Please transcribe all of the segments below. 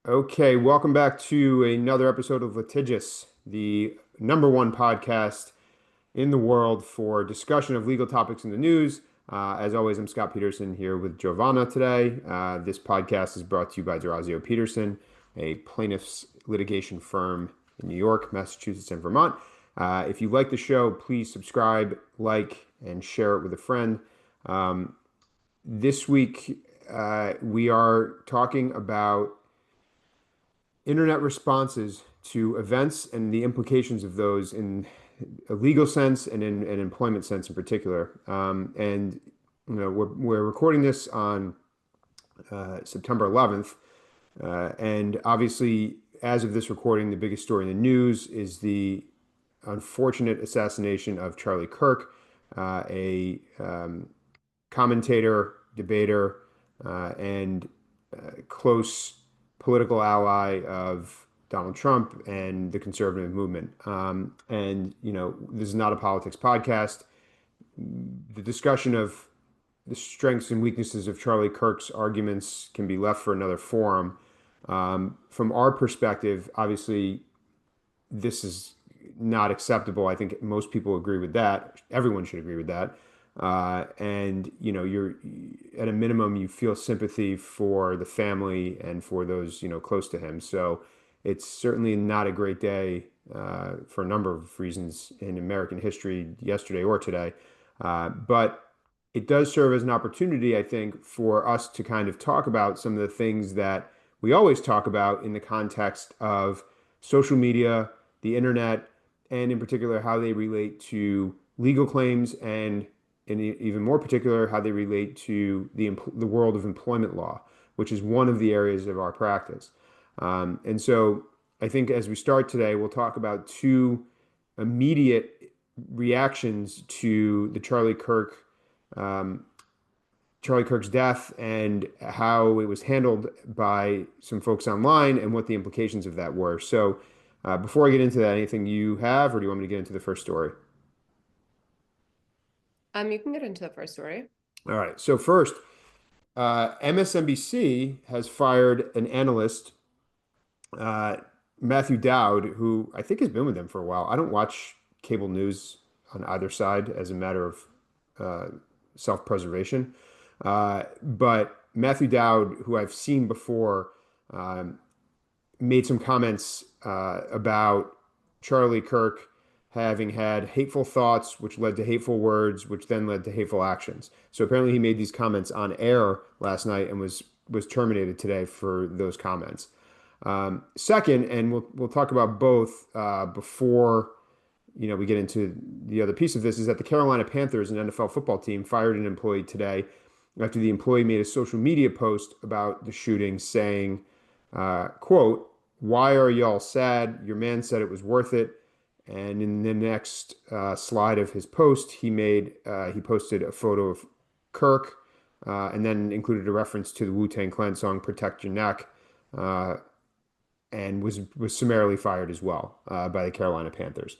Okay, welcome back to another episode of Litigious, the number one podcast in the world for discussion of legal topics in the news. As always, I'm Scott Peterson here with Giovanna today. This podcast is brought to you by Durazio Peterson, a plaintiff's litigation firm in New York, Massachusetts, and Vermont. If you like the show, please subscribe, like, and share it with a friend. This week, we are talking about internet responses to events and the implications of those in a legal sense and in an employment sense in particular. And we're recording this on September 11th, and obviously, as of this recording, the biggest story in the news is the unfortunate assassination of Charlie Kirk, a commentator, debater, and close political ally of Donald Trump and the conservative movement. This is not a politics podcast. The discussion of the strengths and weaknesses of Charlie Kirk's arguments can be left for another forum. From our perspective, obviously, this is not acceptable. I think most people agree with that. Everyone should agree with that. And you're at a minimum, you feel sympathy for the family and for those, close to him. So it's certainly not a great day for a number of reasons in American history, yesterday or today. But it does serve as an opportunity, I think, for us to kind of talk about some of the things that we always talk about in the context of social media, the internet, and in particular, how they relate to legal claims and in even more particular, how they relate to the world of employment law, which is one of the areas of our practice. And so I think as we start today, we'll talk about two immediate reactions to the um, Charlie Kirk's death and how it was handled by some folks online and what the implications of that were. So before I get into that, anything you have, or do you want me to get into the first story? You can get into the first story. All right. So first, MSNBC has fired an analyst, uh, Matthew Dowd, who I think has been with them for a while. I don't watch cable news on either side as a matter of uh, self-preservation. But Matthew Dowd, who I've seen before, um, made some comments about Charlie Kirk having had hateful thoughts, which led to hateful words, which then led to hateful actions. So apparently he made these comments on air last night and was terminated today for those comments. Second, and we'll talk about both before we get into the other piece of this, is that the Carolina Panthers, an NFL football team, fired an employee today after the employee made a social media post about the shooting saying, quote, "Why are y'all sad? Your man said it was worth it." And in the next slide of his post, he posted a photo of Kirk, and then included a reference to the Wu-Tang Clan song "Protect Your Neck," uh, and was summarily fired as well by the Carolina Panthers.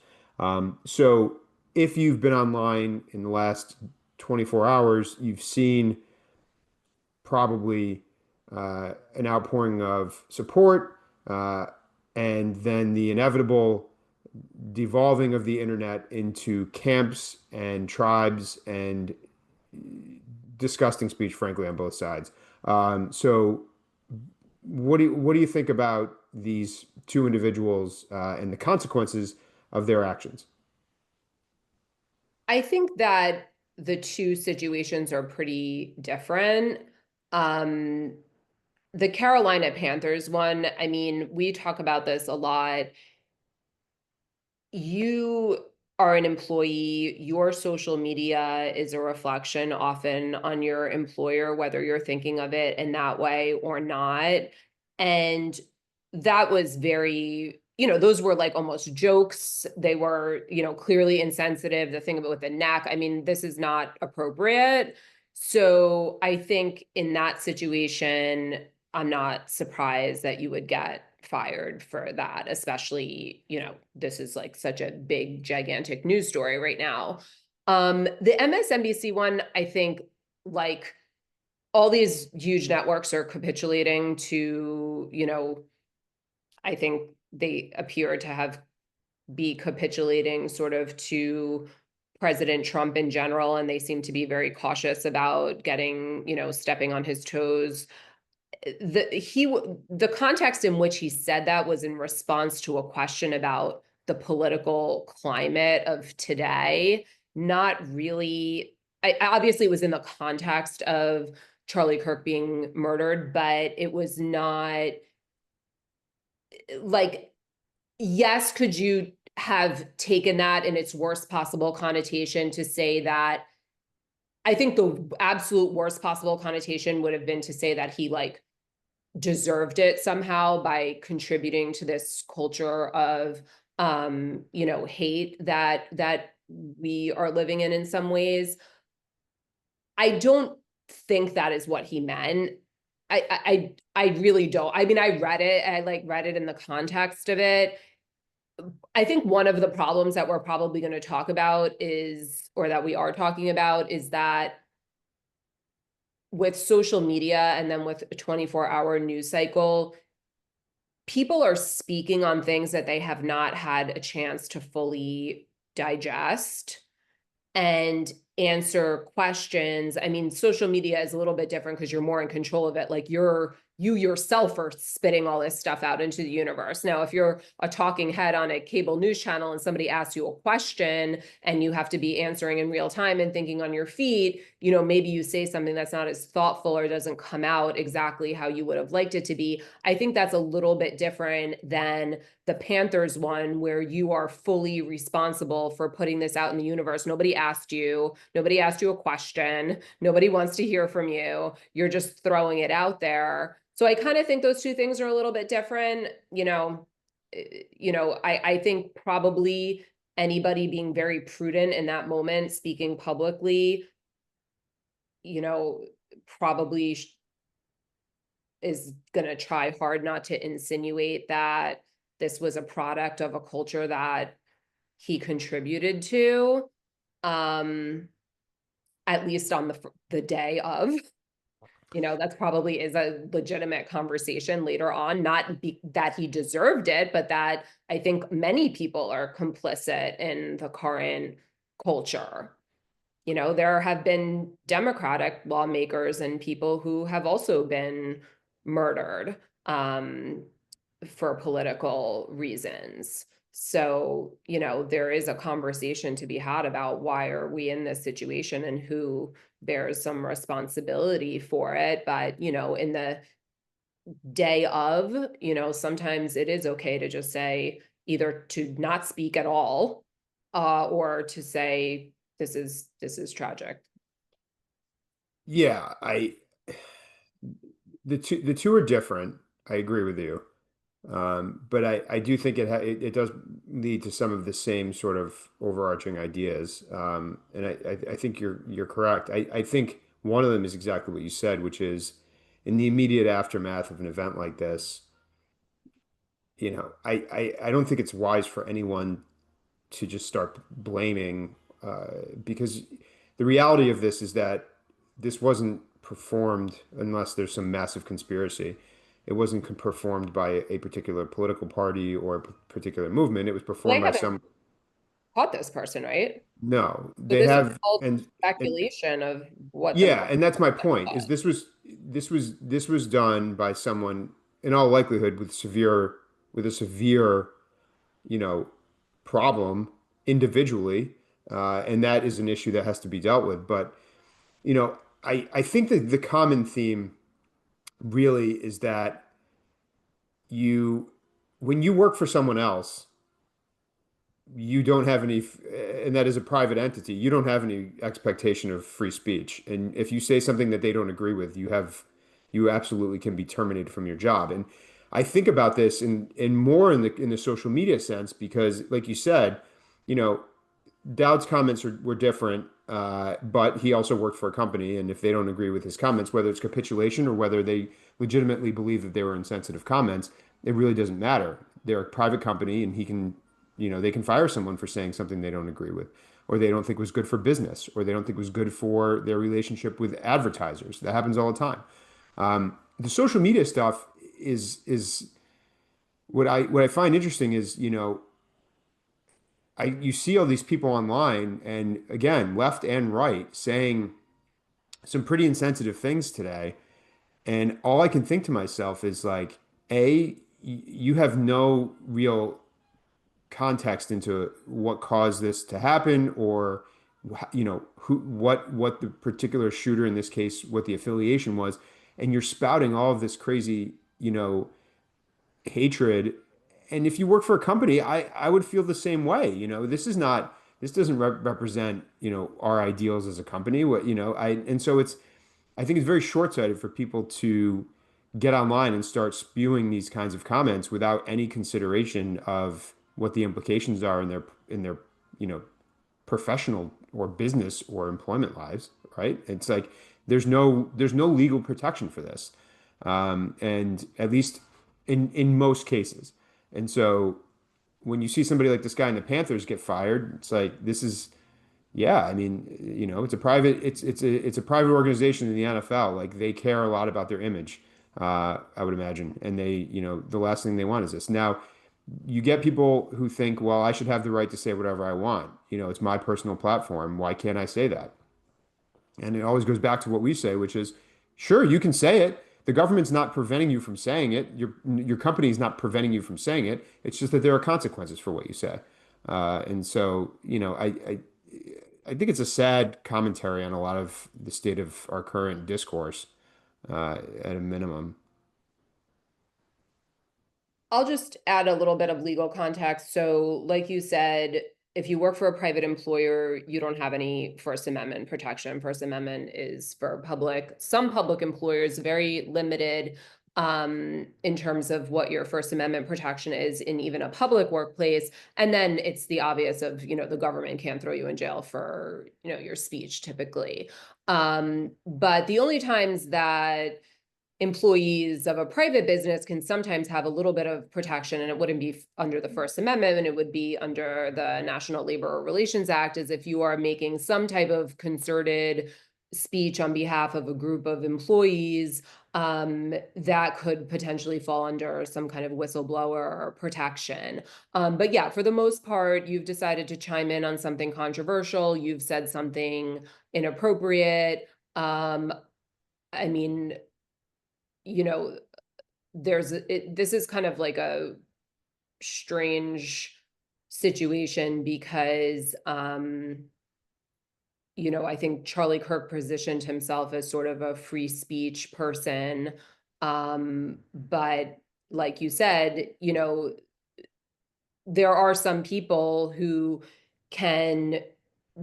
So if you've been online in the last 24 hours, you've seen probably an outpouring of support, and then the inevitable devolving of the internet into camps and tribes and disgusting speech, frankly, on both sides. So, what do you think about these two individuals and the consequences of their actions? I think that the two situations are pretty different. Um, the Carolina Panthers one, I mean, we talk about this a lot. You are an employee, your social media is a reflection often on your employer, whether you're thinking of it in that way or not. And that was very, those were like almost jokes. They were, clearly insensitive. The thing about with the neck, I mean, this is not appropriate. So I think in that situation, I'm not surprised that you would get fired for that, especially, this is like such a big, gigantic news story right now. The MSNBC one, I think, like all these huge networks are capitulating to, I think they appear to have be capitulating sort of to President Trump in general, and they seem to be very cautious about getting, stepping on his toes. The context in which he said that was in response to a question about the political climate of today, not really. Obviously it was in the context of Charlie Kirk being murdered, but it was not like, yes, could you have taken that in its worst possible connotation to say that I think the absolute worst possible connotation would have been to say that he like deserved it somehow by contributing to this culture of hate that we are living in some ways. I don't think that is what he meant. I really don't. I mean, I read it, I like read it in the context of it. I think one of the problems that we're probably going to talk about is, or that we are talking about, is that with social media and then with a 24-hour news cycle, people are speaking on things that they have not had a chance to fully digest and answer questions. I mean, social media is a little bit different because you're more in control of it. Like you yourself are spitting all this stuff out into the universe. Now, if you're a talking head on a cable news channel and somebody asks you a question and you have to be answering in real time and thinking on your feet, maybe you say something that's not as thoughtful or doesn't come out exactly how you would have liked it to be. I think that's a little bit different than the Panthers one, where you are fully responsible for putting this out in the universe. Nobody asked you a question. Nobody wants to hear from you. You're just throwing it out there. So I kind of think those two things are a little bit different. I think probably anybody being very prudent in that moment, speaking publicly, probably is going to try hard not to insinuate that this was a product of a culture that he contributed to, at least on the day of. That's probably is a legitimate conversation later on, not that he deserved it, but that I think many people are complicit in the current culture. There have been Democratic lawmakers and people who have also been murdered for political reasons. So, there is a conversation to be had about why are we in this situation and who bears some responsibility for it. But, in the day of, sometimes it is okay to just say either to not speak at all, or to say this is tragic. Yeah, the two are different. I agree with you. But I do think it does lead to some of the same sort of overarching ideas. And I think you're correct. I think one of them is exactly what you said, which is in the immediate aftermath of an event like this, I don't think it's wise for anyone to just start blaming, because the reality of this is that this wasn't performed unless there's some massive conspiracy. It wasn't performed by a particular political party or a particular movement. It was They performed by haven't some. caught this person, right? No, So they this is have, all and speculation of what the yeah, and that's my point. Is this was done by someone in all likelihood with a severe, you know, problem individually, and that is an issue that has to be dealt with. But I think that the common theme really is that you, when you work for someone else, you don't have any, and that is a private entity, you don't have any expectation of free speech. And if you say something that they don't agree with, you absolutely can be terminated from your job. And I think about this in more in the social media sense, because like you said, you know, Dowd's comments were different, but he also worked for a company, and if they don't agree with his comments, whether it's capitulation or whether they legitimately believe that they were insensitive comments, it really doesn't matter. They're a private company, and they can fire someone for saying something they don't agree with, or they don't think was good for business, or they don't think was good for their relationship with advertisers. That happens all the time. The social media stuff is what I find interesting is, you see all these people online, and again, left and right, saying some pretty insensitive things today. And all I can think to myself is like, you have no real context into what caused this to happen, or what the particular shooter in this case, what the affiliation was, and you're spouting all of this crazy, hatred. And if you work for a company, I would feel the same way. This doesn't represent, our ideals as a company. And so I think it's very short-sighted for people to get online and start spewing these kinds of comments without any consideration of what the implications are in their, you know, professional or business or employment lives, right? It's like there's no legal protection for this, and at least in most cases. And so when you see somebody like this guy in the Panthers get fired, it's like this is yeah. I mean, it's a private organization in the NFL. Like they care a lot about their image, I would imagine, and the last thing they want is this. Now, you get people who think, well, I should have the right to say whatever I want. It's my personal platform. Why can't I say that? And it always goes back to what we say, which is, sure, you can say it. The government's not preventing you from saying it. Your company is not preventing you from saying it. It's just that there are consequences for what you say. And so, I think it's a sad commentary on a lot of the state of our current discourse, at a minimum. I'll just add a little bit of legal context. So, like you said, if you work for a private employer, you don't have any First Amendment protection. First Amendment is for some public employers, very limited in terms of what your First Amendment protection is in even a public workplace. And then it's the obvious of, the government can't throw you in jail for, your speech typically. But the only times that employees of a private business can sometimes have a little bit of protection, and it wouldn't be under the First Amendment, and it would be under the National Labor Relations Act, is if you are making some type of concerted speech on behalf of a group of employees, that could potentially fall under some kind of whistleblower protection. But yeah, for the most part, you've decided to chime in on something controversial, you've said something inappropriate. I mean, you know, this is kind of like a strange situation because, I think Charlie Kirk positioned himself as sort of a free speech person. But like you said, there are some people who can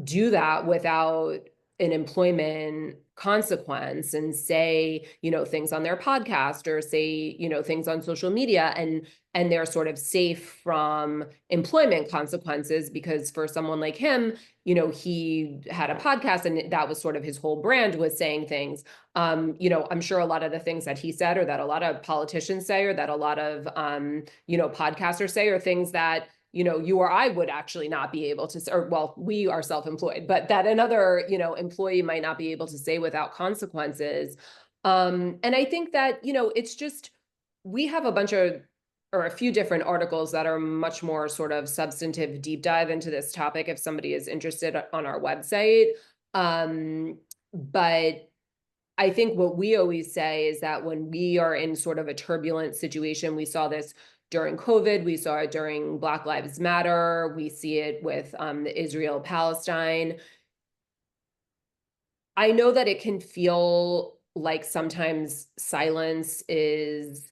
do that without an employment consequence and say, things on their podcast or say, things on social media, and they're sort of safe from employment consequences because for someone like him, he had a podcast and that was sort of his whole brand, was saying things. I'm sure a lot of the things that he said or that a lot of politicians say or that a lot of podcasters say are things that you or I would actually not be able to, or well, we are self-employed, but that another, employee might not be able to say without consequences. And I think that, it's just, we have a few different articles that are much more sort of substantive deep dive into this topic if somebody is interested on our website. But I think what we always say is that when we are in sort of a turbulent situation, we saw this during COVID, we saw it during Black Lives Matter, we see it with the Israel-Palestine. I know that it can feel like sometimes silence is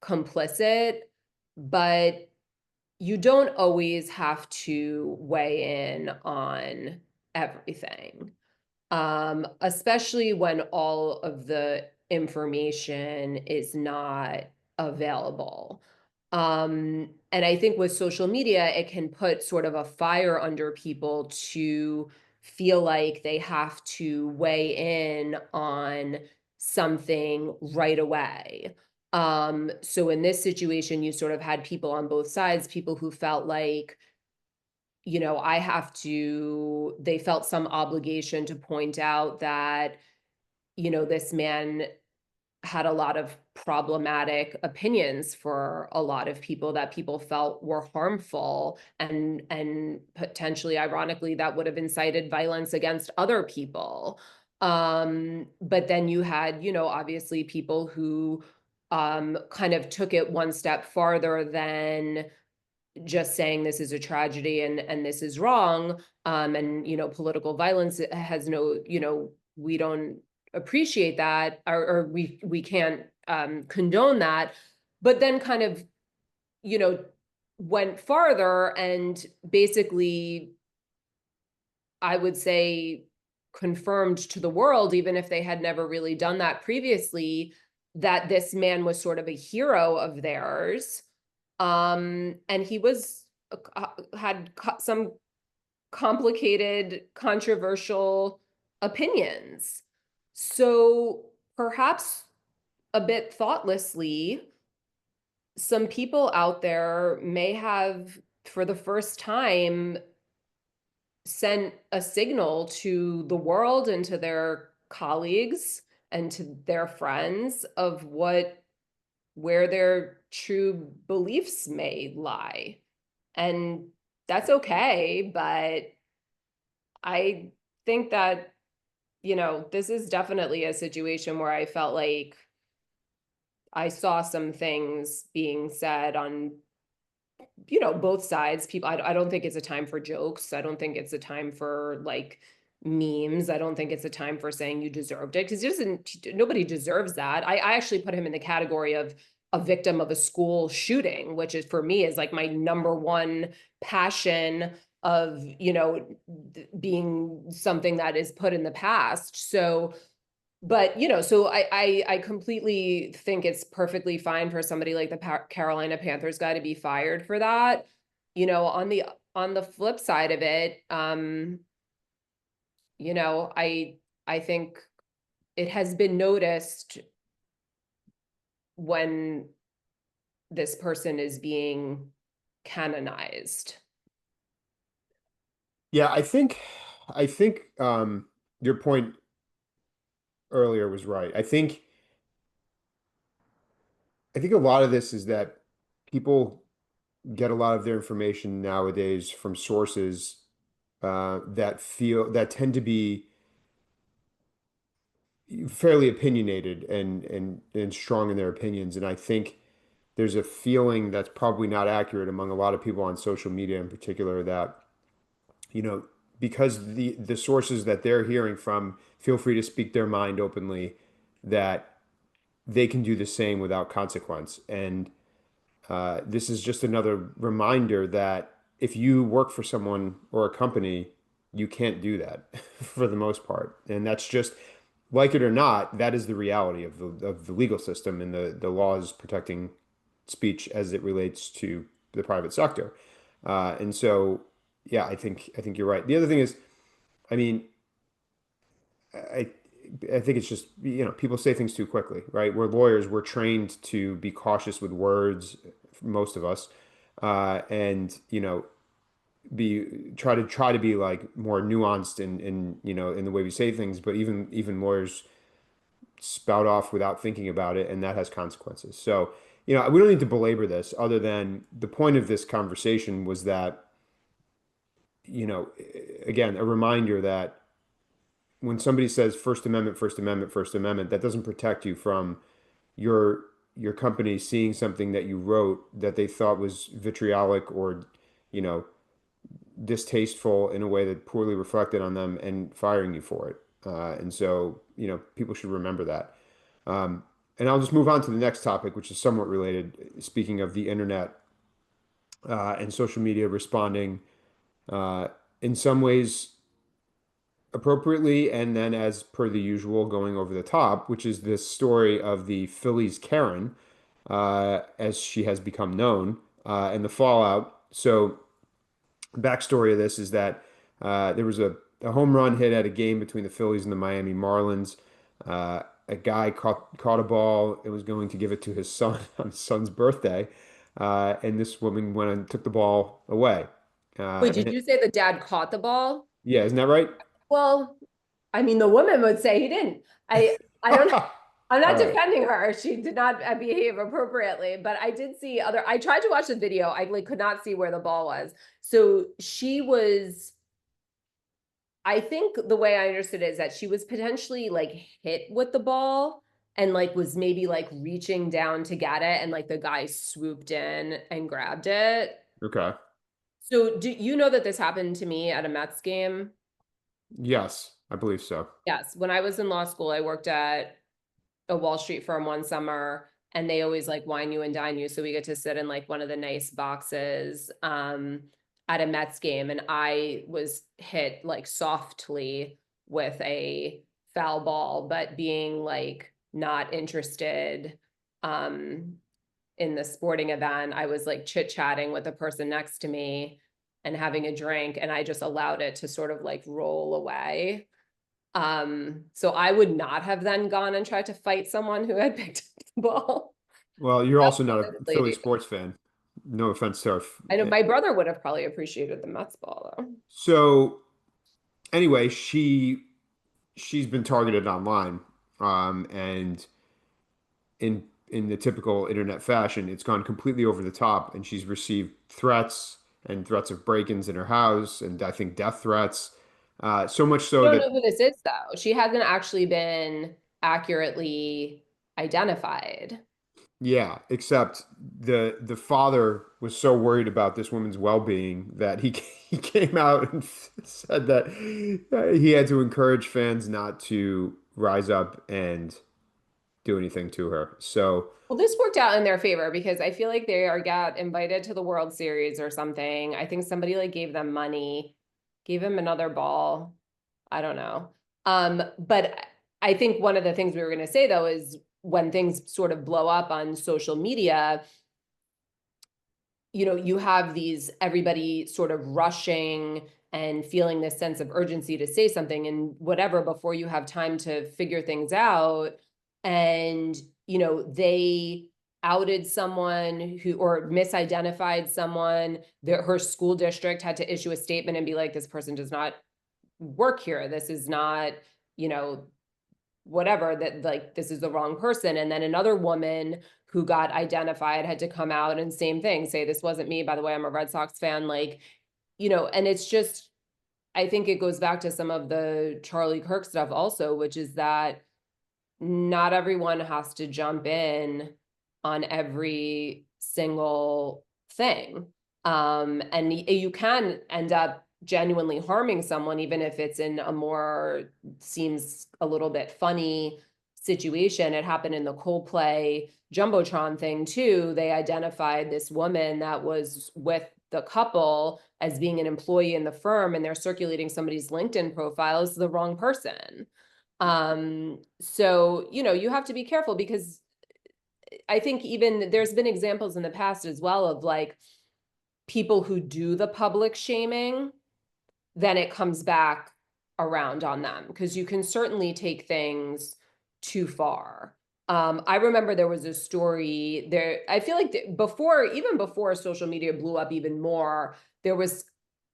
complicit, but you don't always have to weigh in on everything. Especially when all of the information is not available. And I think with social media, it can put sort of a fire under people to feel like they have to weigh in on something right away. So in this situation, you sort of had people on both sides, people who felt like, they felt some obligation to point out that, this man had a lot of problematic opinions for a lot of people that people felt were harmful, and potentially, ironically, that would have incited violence against other people. But then you had, obviously people who kind of took it one step farther than just saying this is a tragedy and this is wrong. And political violence has no, we don't appreciate that, or we can't condone that. But then kind of, you know, went farther and basically, I would say, confirmed to the world, even if they had never really done that previously, that this man was sort of a hero of theirs. And he was had some complicated, controversial opinions. So perhaps a bit thoughtlessly, some people out there may have, for the first time, sent a signal to the world and to their colleagues and to their friends of where their true beliefs may lie. And that's okay, but I think that, this is definitely a situation where I felt like I saw some things being said on, both sides. People, I don't think it's a time for jokes. I don't think it's a time for like memes. I don't think it's a time for saying you deserved it, because nobody deserves that. I actually put him in the category of a victim of a school shooting, which is, for me, is like my number one passion of, being something that is put in the past. So, but so I completely think it's perfectly fine for somebody like the Carolina Panthers guy to be fired for that. On the flip side of it, I think it has been noticed when this person is being canonized. Yeah, I think your point earlier was right. I think a lot of this is that people get a lot of their information nowadays from sources that tend to be fairly opinionated and strong in their opinions. And I think there's a feeling that's probably not accurate among a lot of people on social media in particular that, you know, because the sources that they're hearing from feel free to speak their mind openly, that they can do the same without consequence. And this is just another reminder that if you work for someone or a company, you can't do that for the most part. And that's just, like it or not, that is the reality of the legal system and the laws protecting speech as it relates to the private sector. And so, yeah, I think you're right. The other thing is, I mean, I I think it's just, people say things too quickly, right? We're lawyers, we're trained to be cautious with words, most of us, and try to be like more nuanced in the way we say things. But even lawyers spout off without thinking about it, and that has consequences. So, we don't need to belabor this, other than the point of this conversation was that, again, a reminder that when somebody says First Amendment, First Amendment, First Amendment, that doesn't protect you from your your company seeing something that you wrote that they thought was vitriolic or, you know, distasteful in a way that poorly reflected on them and firing you for it. And so, people should remember that. And I'll just move on to the next topic, which is somewhat related. Speaking of the internet and social media responding uh, in some ways appropriately, and then as per the usual, going over the top, which is this story of the Phillies Karen, as she has become known, and the fallout. So, backstory of this is that there was a home run hit at a game between the Phillies and the Miami Marlins. A guy caught a ball and was going to give it to his son on his son's birthday, and this woman went and took the ball away. Wait, And did you say the dad caught the ball? yeah, isn't that right? Well, I mean, the woman would say he didn't. I don't know. I'm All not right. defending her. She did not behave appropriately, but I did see other. I tried to watch the video. I like could not see where the ball was. So she was. I think the way I understood it is that she was potentially like hit with the ball and like was maybe like reaching down to get it, and like the guy swooped in and grabbed it. Okay. So do you know that this happened to me at a Mets game? Yes, I believe so. Yes, when I was in law school, I worked at a Wall Street firm one summer, and they always like wine you and dine you. So we get to sit in like one of the nice boxes at a Mets game. And I was hit like softly with a foul ball, but being like not interested in the sporting event, I was like chit-chatting with the person next to me and having a drink, and I just allowed it to sort of like roll away. So I would not have then gone and tried to fight someone who had picked up the ball. Well, you're That also not a was the Philly lady. sports fan. No offense to our. I know my brother would have probably appreciated the Mets ball though. So anyway, she's been targeted online, and in the typical internet fashion, it's gone completely over the top, and she's received threats and threats of break-ins in her house, and I think death threats. So much I so don't that know who this is though. She hasn't actually been accurately identified. yeah, except the father was so worried about this woman's well-being that he came out and said that he had to encourage fans not to rise up and do anything to her. So, Well, this worked out in their favor because I feel like they are got invited to the World Series or something. I think somebody like gave them money, gave him another ball. I don't know. But I think one of the things we were going to say though is when things sort of blow up on social media, you have these everybody sort of rushing and feeling this sense of urgency to say something and whatever before you have time to figure things out. And, they outed someone who or misidentified someone. Her school district had to issue a statement and be like, this person does not work here. This is not, you know, whatever, that like this is the wrong person. And then another woman who got identified had to come out and same thing, say this wasn't me. By the way, I'm a Red Sox fan. Like, and it's just, I think it goes back to some of the Charlie Kirk stuff also, which is that not everyone has to jump in on every single thing. And you can end up genuinely harming someone, even if it's in a more seems a little bit funny situation. It happened in the Coldplay Jumbotron thing too. They identified this woman that was with the couple as being an employee in the firm, and they're circulating somebody's LinkedIn profile as the wrong person. So, you have to be careful because I think even there's been examples in the past as well of like people who do the public shaming, then it comes back around on them because you can certainly take things too far. I remember there was a story there. I feel like even before social media blew up even more, there was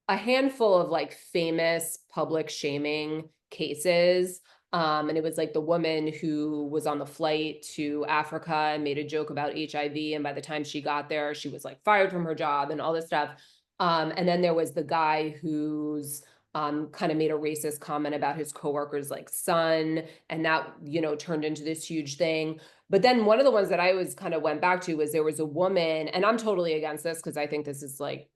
a handful of like famous public shaming cases. And it was like the woman who was on the flight to Africa and made a joke about HIV. And by the time she got there, she was like fired from her job and all this stuff. And then there was the guy who's kind of made a racist comment about his coworker's like son, and that, turned into this huge thing. But then one of the ones that I always kind of went back to was there was a woman, and I'm totally against this because I think this is like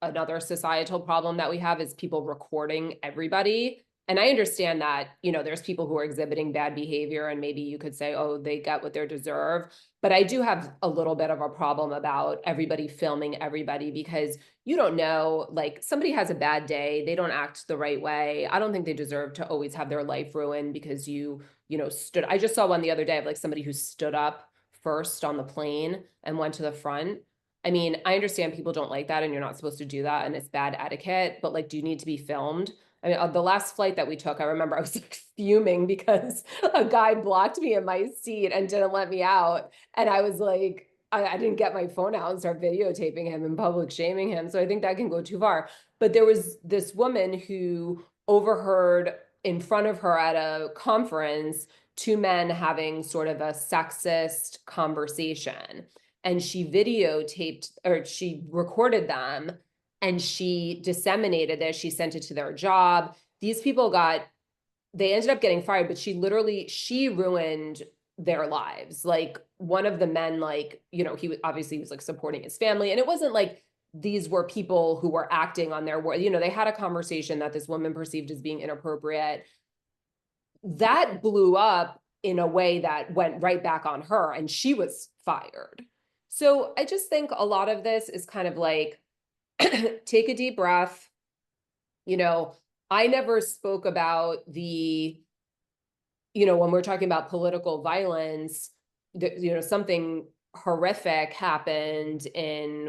another societal problem that we have is people recording everybody. And I understand that, there's people who are exhibiting bad behavior and maybe you could say, oh, they get what they deserve. But I do have a little bit of a problem about everybody filming everybody because you don't know, like somebody has a bad day, they don't act the right way. I don't think they deserve to always have their life ruined because stood. I just saw one the other day of like somebody who stood up first on the plane and went to the front. I mean, I understand people don't like that and you're not supposed to do that and it's bad etiquette, but like, do you need to be filmed? I mean, the last flight that we took, I remember I was like fuming because a guy blocked me in my seat and didn't let me out. And I was like, I didn't get my phone out and start videotaping him and public shaming him. So I think that can go too far. But there was this woman who overheard in front of her at a conference two men having sort of a sexist conversation. And she videotaped, or she recorded them, and she disseminated this. She sent it to their job. These people they ended up getting fired, but she ruined their lives. Like, one of the men, like, he was like supporting his family. And it wasn't like these were people who were acting on their word. They had a conversation that this woman perceived as being inappropriate. That blew up in a way that went right back on her, and she was fired. So I just think a lot of this is kind of like, take a deep breath. I never spoke about when we're talking about political violence, something horrific happened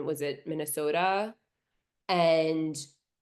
was it Minnesota? And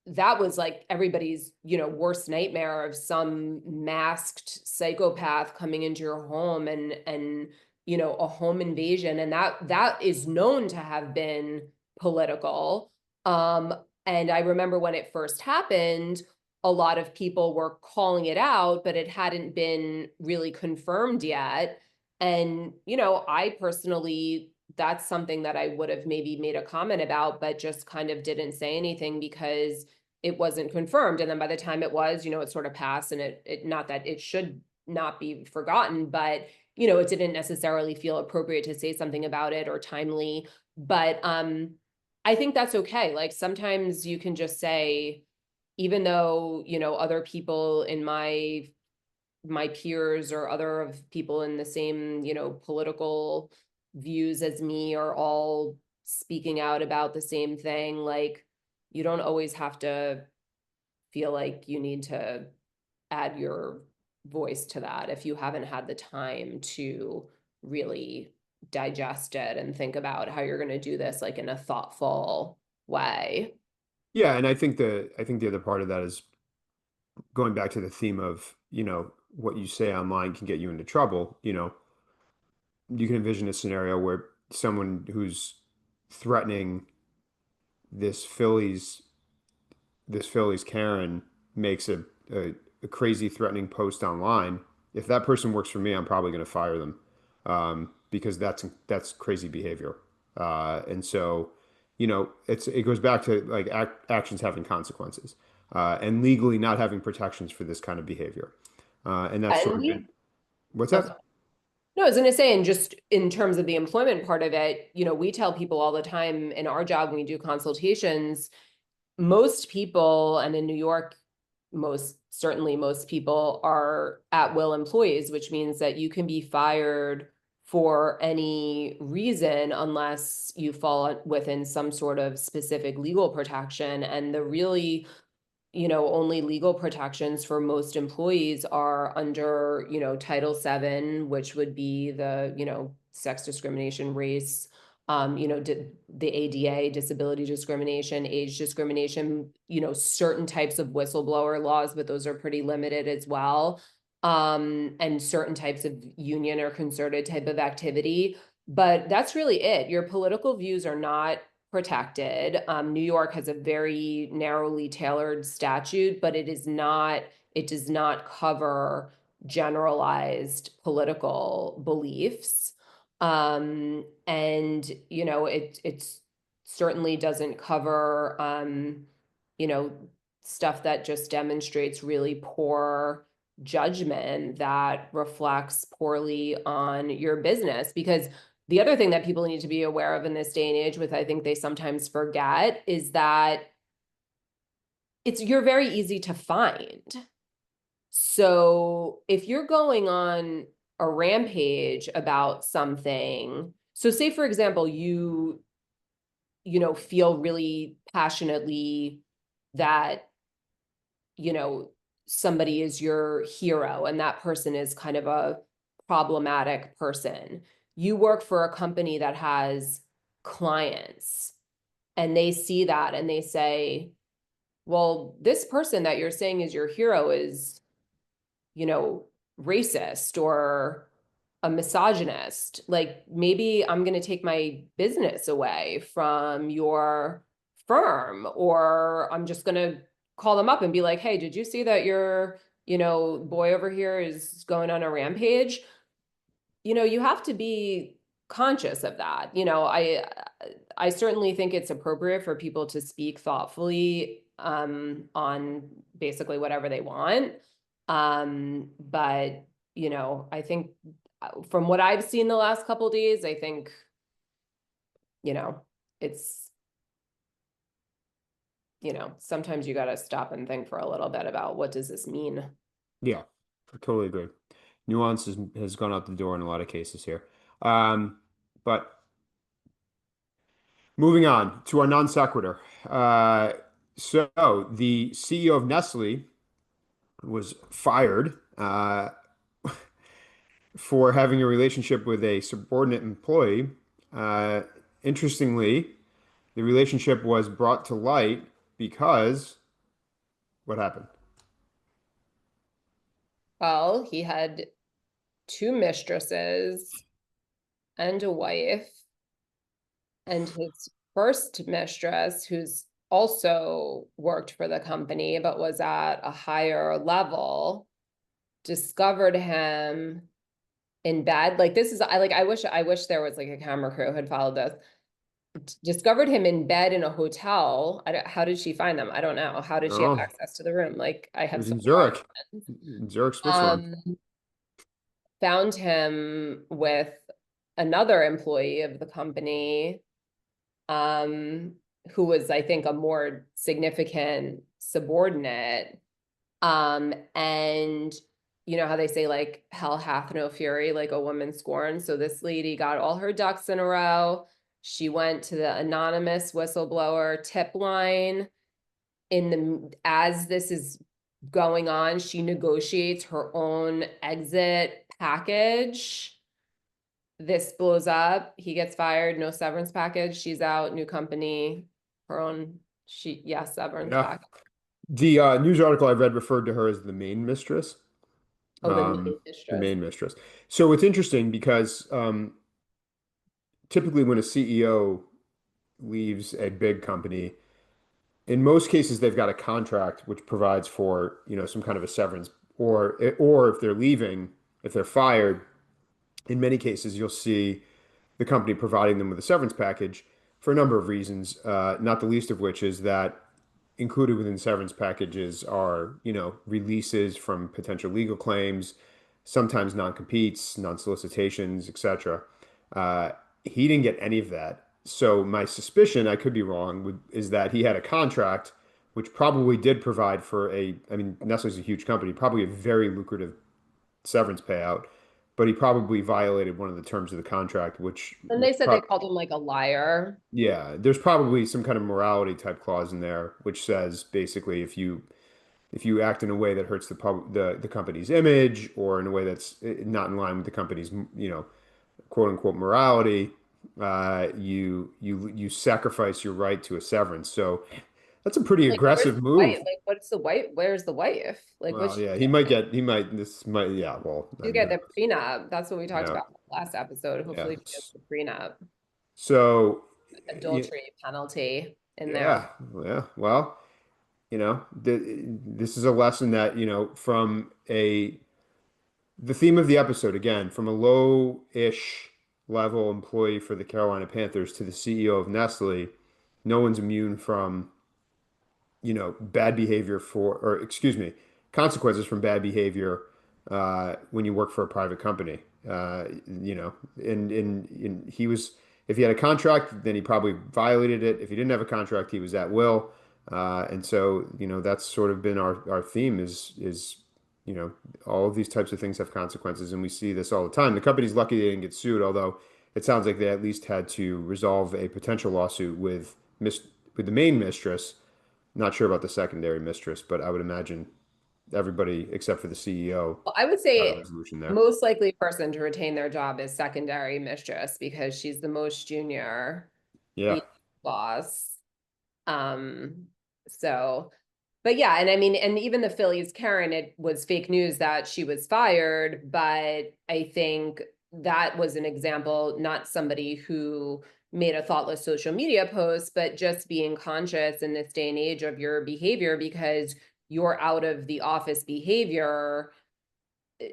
that was like everybody's, worst nightmare of some masked psychopath coming into your home and a home invasion. And that is known to have been political. And I remember when it first happened, a lot of people were calling it out, but it hadn't been really confirmed yet. And, I personally, that's something that I would have maybe made a comment about, but just kind of didn't say anything because it wasn't confirmed. And then by the time it was, it sort of passed, and it not that it should not be forgotten, but, it didn't necessarily feel appropriate to say something about it or timely. But I think that's okay. Like, sometimes you can just say, even though, other people in my peers or other of people in the same, political views as me are all speaking out about the same thing, like, you don't always have to feel like you need to add your voice to that if you haven't had the time to really digest it and think about how you're going to do this, like, in a thoughtful way. Yeah, and I think the other part of that is going back to the theme of, what you say online can get you into trouble. You can envision a scenario where someone who's threatening this Phillies this Phillies Karen makes a crazy threatening post online. If that person works for me, I'm probably going to fire them, because that's crazy behavior. And so, it goes back to like actions having consequences, and legally not having protections for this kind of behavior. And that's And sort of been what's oh, that? no, I was going to say, and just in terms of the employment part of it, we tell people all the time in our job when we do consultations, most people, and in New York, certainly most people are at will employees, which means that you can be fired for any reason unless you fall within some sort of specific legal protection. And the really, only legal protections for most employees are under, Title VII, which would be the, sex discrimination, race, the ADA, disability discrimination, age discrimination, certain types of whistleblower laws, but those are pretty limited as well. And certain types of union or concerted type of activity. But that's really it. Your political views are not protected. New York has a very narrowly tailored statute, but it does not cover generalized political beliefs. And it certainly doesn't cover stuff that just demonstrates really poor judgment that reflects poorly on your business. Because the other thing that people need to be aware of in this day and age, which I think they sometimes forget, is that you're very easy to find. So if you're going on a rampage about something, so say, for example, you feel really passionately that, somebody is your hero and that person is kind of a problematic person. You work for a company that has clients, and they see that and they say, well, this person that you're saying is your hero is, racist or a misogynist. Like, maybe I'm going to take my business away from your firm, or I'm just going to call them up and be like, hey, did you see that your boy over here is going on a rampage, you have to be conscious of that. I certainly think it's appropriate for people to speak thoughtfully on basically whatever they want. But I think from what I've seen the last couple days, I think, it's, sometimes you got to stop and think for a little bit about what does this mean? Yeah, I totally agree. Nuance has gone out the door in a lot of cases here. But moving on to our non sequitur. So the CEO of Nestle was fired for having a relationship with a subordinate employee. Uh, Interestingly, the relationship was brought to light because what happened? Well, he had two mistresses and a wife, and his first mistress, who's also worked for the company but was at a higher level, discovered him in bed. Like this is I wish there was like a camera crew who had followed this. Discovered him in bed in a hotel. How did she find them? I don't know. How did she have Oh, access to the room? Like I it have was so in many Zurich, questions. in Zurich, Switzerland. Um, Found him with another employee of the company, um, who was, I think, a more significant subordinate. And you know how they say like hell hath no fury, like a woman scorned. So this lady got all her ducks in a row. She went to the anonymous whistleblower tip line. As this is going on, she negotiates her own exit package. This blows up. He gets fired, no severance package. She's out, new company, her own severance Yeah. package. The news article I read referred to her as the main mistress. Oh, the main The mistress. main mistress. So it's interesting because typically when a CEO leaves a big company, in most cases they've got a contract which provides for, some kind of a severance, or if they're leaving, if they're fired, in many cases you'll see the company providing them with a severance package for a number of reasons, not the least of which is that included within severance packages are, releases from potential legal claims, sometimes non-competes, non-solicitations, etc. Uh, he didn't get any of that. So my suspicion, I could be wrong, is that he had a contract which probably did provide for I mean, Nestle's a huge company, probably a very lucrative severance payout, but he probably violated one of the terms of the contract, which And was they said they called him like a liar. yeah, there's probably some kind of morality type clause in there, which says basically if you act in a way that hurts the company's image or in a way that's not in line with the company's quote unquote morality, you sacrifice your right to a severance. So that's a pretty Like, where's aggressive the wife? move. Like, what's the wife? Where's the wife? Like, Well, what's yeah, this might, yeah, well, I you mean, get the prenup? That's what we talked yeah, about last episode. yeah. Hopefully, she gets the prenup, So, adultery penalty in there. yeah, yeah, well, this is a lesson that, from the theme of the episode, again, from a low-ish level employee for the Carolina Panthers to the CEO of Nestle, no one's immune from, bad behavior or excuse me, consequences from bad behavior when you work for a private company. And he was, if he had a contract, then he probably violated it. If he didn't have a contract, he was at will. And so, that's sort of been our theme is, all of these types of things have consequences, and we see this all the time. The company's lucky they didn't get sued, although it sounds like they at least had to resolve a potential lawsuit with the main mistress. Not sure about the secondary mistress, but I would imagine everybody except for the CEO Well, I would got a say resolution there. most likely person to retain their job is secondary mistress because she's the most junior, Yeah. the boss. Um, so, but yeah, and I mean, and even the Phillies, Karen, it was fake news that she was fired, but I think that was an example, not somebody who made a thoughtless social media post, but just being conscious in this day and age of your behavior because your out of the office behavior,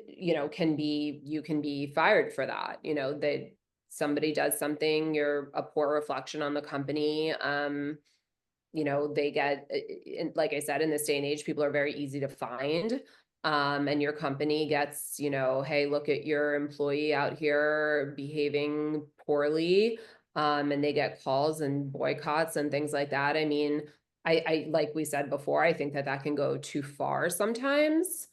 you can be fired for that, that somebody does something, you're a poor reflection on the company. They get, like I said, in this day and age, people are very easy to find. And your company gets, hey, look at your employee out here behaving poorly. And they get calls and boycotts and things like that. I mean, like we said before, I think that can go too far sometimes.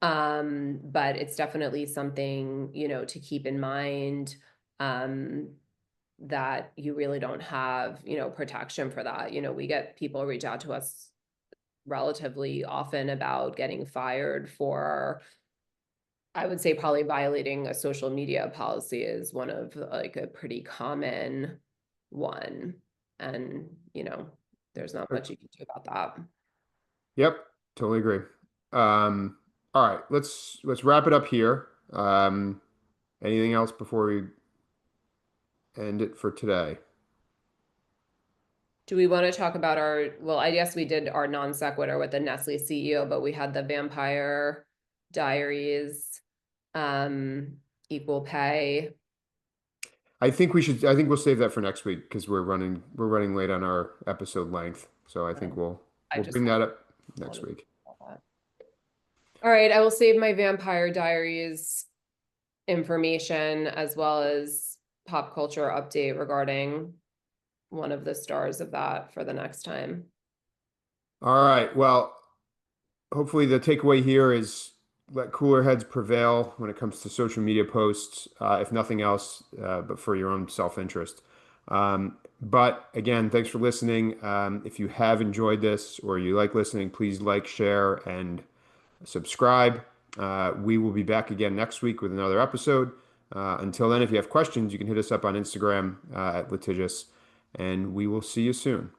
But it's definitely something, to keep in mind. Um, that you really don't have, protection for that. We get people reach out to us relatively often about getting fired for, I would say probably violating a social media policy is one of like a pretty common one. And, there's not much you can do about that. Yep, totally agree. All right, let's wrap it up here. Anything else before we end it for today? Do we want to talk about well, I guess we did our non sequitur with the Nestle CEO, but we had the Vampire Diaries, equal pay. I think we'll save that for next week because we're running late on our episode length. So I think Um, we'll I we'll just bring that up next wanted to week. talk about that. All right, I will save my Vampire Diaries information as well as pop culture update regarding one of the stars of that for the next time. All right. Well, hopefully the takeaway here is let cooler heads prevail when it comes to social media posts, if nothing else, but for your own self-interest. But again, thanks for listening. If you have enjoyed this or you like listening, please like, share, and subscribe. We will be back again next week with another episode. Until then, if you have questions, you can hit us up on Instagram at litigious, and we will see you soon.